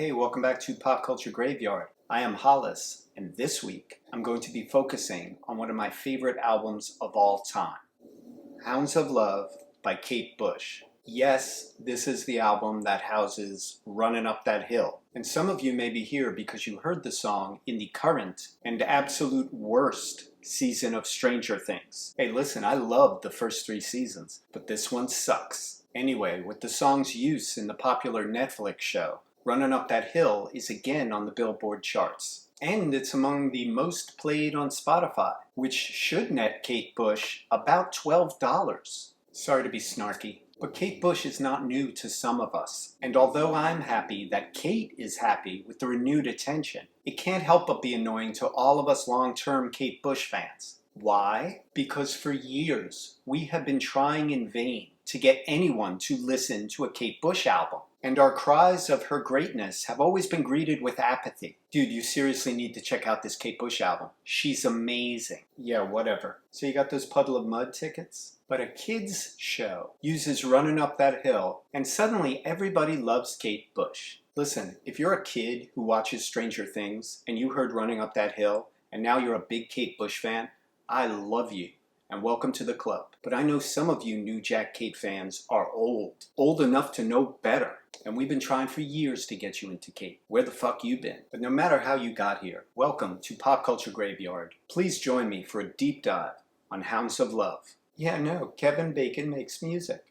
Hey, welcome back to Pop Culture Graveyard. I am Hollis, and this week I'm going to be focusing on one of my favorite albums of all time, Hounds of Love by Kate Bush. Yes, this is the album that houses Runnin' Up That Hill. And some of you may be here because you heard the song in the current and absolute worst season of Stranger Things. Hey, listen, I loved the first 3 seasons, but this one sucks. Anyway, with the song's use in the popular Netflix show, Runnin' Up That Hill is again on the Billboard charts. And it's among the most played on Spotify, which should net Kate Bush about $12. Sorry to be snarky, but Kate Bush is not new to some of us. And although I'm happy that Kate is happy with the renewed attention, it can't help but be annoying to all of us long-term Kate Bush fans. Why? Because for years, we have been trying in vain to get anyone to listen to a Kate Bush album. And our cries of her greatness have always been greeted with apathy. Dude, you seriously need to check out this Kate Bush album. She's amazing. Yeah, whatever. So you got those Puddle of Mudd tickets? But a kid's show uses Runnin' Up That Hill, and suddenly everybody loves Kate Bush. Listen, if you're a kid who watches Stranger Things, and you heard Running Up That Hill, and now you're a big Kate Bush fan, I love you. And welcome to the club. But I know some of you new Jack Kate fans are old enough to know better. And we've been trying for years to get you into Kate. Where the fuck you been? But no matter how you got here, welcome to Pop Culture Graveyard. Please join me for a deep dive on Hounds of Love. Yeah, no, Kevin Bacon makes music.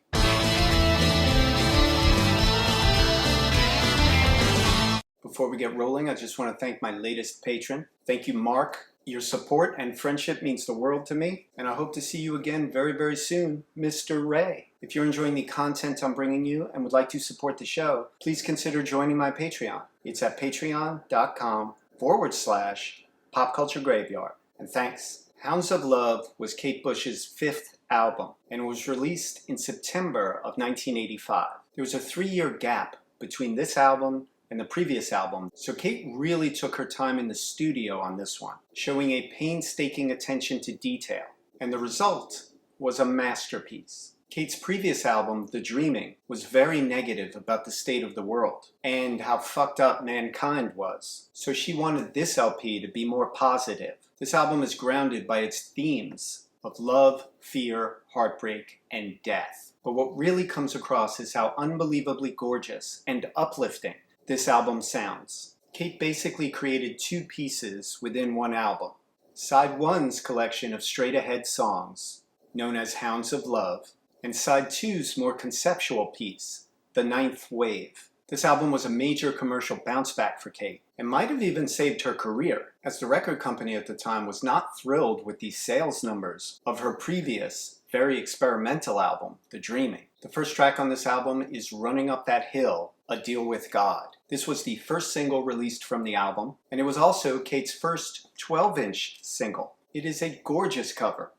Before we get rolling, I just want to thank my latest patron. Thank you, Mark. Your support and friendship means the world to me, and I hope to see you again very, very soon, Mr. Ray. If you're enjoying the content I'm bringing you and would like to support the show, please consider joining my Patreon. It's at patreon.com/popculturegraveyard. And thanks. Hounds of Love was Kate Bush's 5th album, and it was released in September of 1985. There was a 3-year gap between this album and the previous album, so Kate really took her time in the studio on this one, showing a painstaking attention to detail. And the result was a masterpiece. Kate's previous album, The Dreaming, was very negative about the state of the world and how fucked up mankind was. So she wanted this LP to be more positive. This album is grounded by its themes of love, fear, heartbreak, and death. But what really comes across is how unbelievably gorgeous and uplifting this album sounds. Kate basically created 2 pieces within one album. Side 1's collection of straight-ahead songs, known as Hounds of Love, and Side 2's more conceptual piece, The Ninth Wave. This album was a major commercial bounce-back for Kate, and might have even saved her career, as the record company at the time was not thrilled with the sales numbers of her previous, very experimental album, The Dreaming. The first track on this album is Running Up That Hill, A Deal with God. This was the first single released from the album, and it was also Kate's first 12-inch single. It is a gorgeous cover,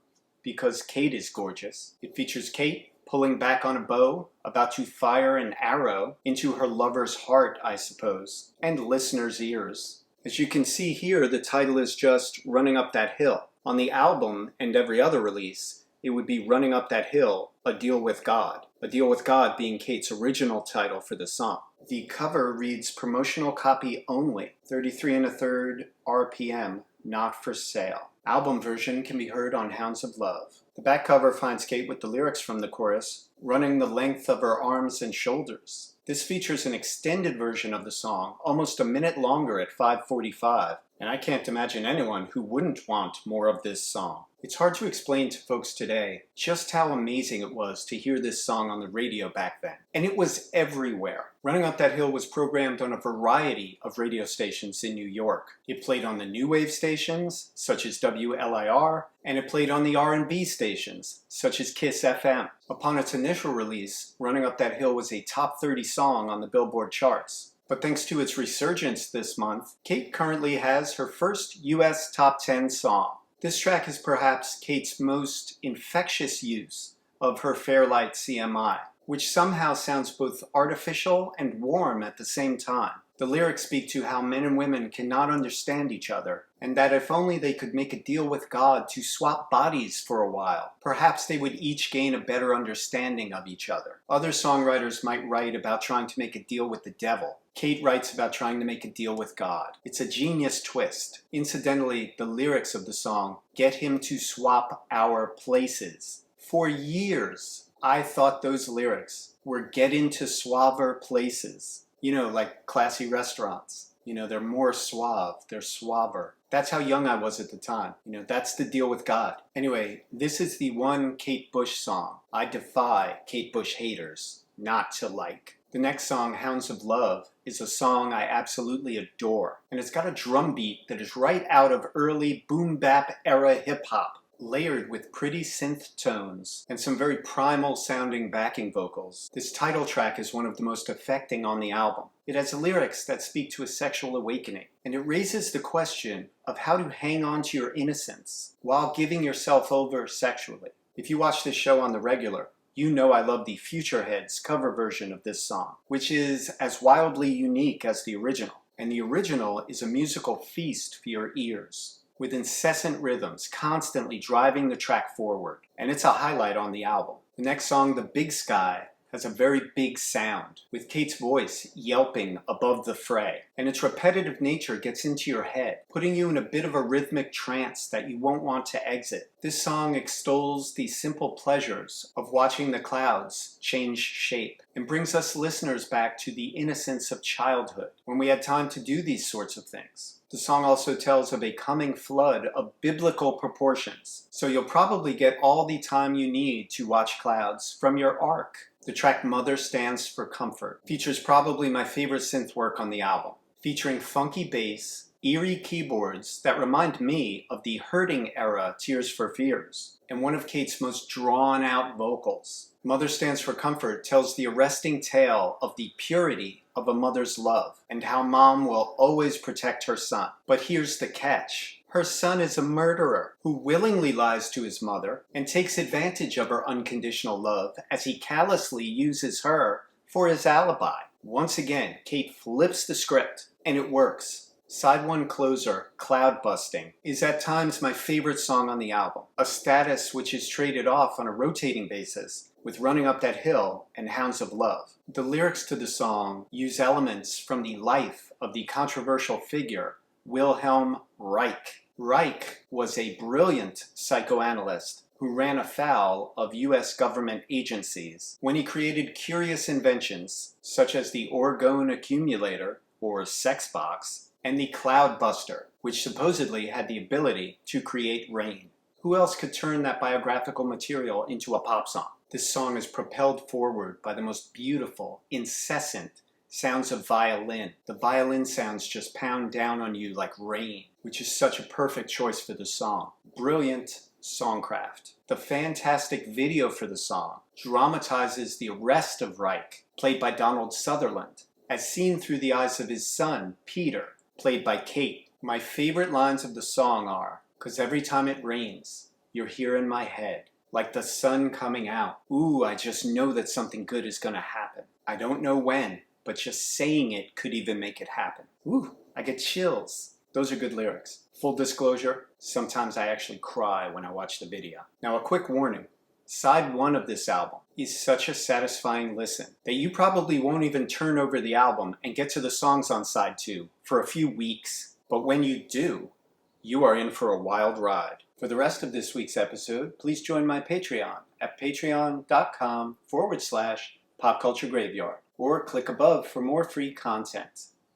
because Kate is gorgeous. It features Kate pulling back on a bow, about to fire an arrow into her lover's heart, I suppose, and listeners' ears. As you can see here, the title is just Running Up That Hill. On the album and every other release, it would be Running Up That Hill, A Deal with God. A Deal with God being Kate's original title for the song. The cover reads promotional copy only, 33 1/3 RPM, not for sale. Album version can be heard on Hounds of Love. The back cover finds Kate with the lyrics from the chorus, running the length of her arms and shoulders. This features an extended version of the song, almost a minute longer at 5:45, and I can't imagine anyone who wouldn't want more of this song. It's hard to explain to folks today just how amazing it was to hear this song on the radio back then. And it was everywhere. Running Up That Hill was programmed on a variety of radio stations in New York. It played on the new wave stations, such as WLIR, and it played on the R&B stations, such as Kiss FM. Upon its initial release, Running Up That Hill was a top 30 song on the Billboard charts. But thanks to its resurgence this month, Kate currently has her first US top 10 song. This track is perhaps Kate's most infectious use of her Fairlight CMI, which somehow sounds both artificial and warm at the same time. The lyrics speak to how men and women cannot understand each other, and that if only they could make a deal with God to swap bodies for a while, perhaps they would each gain a better understanding of each other. Other songwriters might write about trying to make a deal with the devil, Kate writes about trying to make a deal with God. It's a genius twist. Incidentally, the lyrics of the song get him to swap our places. For years, I thought those lyrics were get into suaver places. You know, like classy restaurants. You know, they're more suave, they're suaver. That's how young I was at the time. You know, that's the deal with God. Anyway, this is the one Kate Bush song I defy Kate Bush haters not to like. The next song, Hounds of Love, is a song I absolutely adore. And it's got a drum beat that is right out of early boom bap era hip hop, layered with pretty synth tones and some very primal sounding backing vocals. This title track is one of the most affecting on the album. It has lyrics that speak to a sexual awakening, and it raises the question of how to hang on to your innocence while giving yourself over sexually. If you watch this show on the regular, you know I love the Futureheads cover version of this song, which is as wildly unique as the original. And the original is a musical feast for your ears, with incessant rhythms constantly driving the track forward. And it's a highlight on the album. The next song, The Big Sky, has a very big sound, with Kate's voice yelping above the fray. And its repetitive nature gets into your head, putting you in a bit of a rhythmic trance that you won't want to exit. This song extols the simple pleasures of watching the clouds change shape, and brings us listeners back to the innocence of childhood, when we had time to do these sorts of things. The song also tells of a coming flood of biblical proportions, so you'll probably get all the time you need to watch clouds from your ark. The track Mother Stands for Comfort features probably my favorite synth work on the album, featuring funky bass, eerie keyboards that remind me of the Hurting era Tears for Fears, and one of Kate's most drawn-out vocals. Mother Stands for Comfort tells the arresting tale of the purity of a mother's love, and how mom will always protect her son. But here's the catch. Her son is a murderer who willingly lies to his mother and takes advantage of her unconditional love as he callously uses her for his alibi. Once again, Kate flips the script, and it works. Side 1 closer, Cloudbusting, is at times my favorite song on the album, a status which is traded off on a rotating basis with Running Up That Hill and Hounds of Love. The lyrics to the song use elements from the life of the controversial figure Wilhelm Reich. Reich was a brilliant psychoanalyst who ran afoul of U.S. government agencies when he created curious inventions such as the orgone accumulator, or sex box, and the Cloudbuster, which supposedly had the ability to create rain. Who else could turn that biographical material into a pop song? This song is propelled forward by the most beautiful, incessant sounds of violin. The violin sounds just pound down on you like rain, which is such a perfect choice for the song. Brilliant songcraft. The fantastic video for the song dramatizes the arrest of Reich, played by Donald Sutherland, as seen through the eyes of his son, Peter, played by Kate. My favorite lines of the song are, "'Cause every time it rains, you're here in my head, like the sun coming out. Ooh, I just know that something good is gonna happen. I don't know when, but just saying it could even make it happen. Ooh, I get chills." Those are good lyrics. Full disclosure, sometimes I actually cry when I watch the video. Now, a quick warning. Side 1 of this album is such a satisfying listen that you probably won't even turn over the album and get to the songs on Side 2 for a few weeks. But when you do, you are in for a wild ride. For the rest of this week's episode, please join my Patreon at patreon.com/popculturegraveyard, or click above for more free content.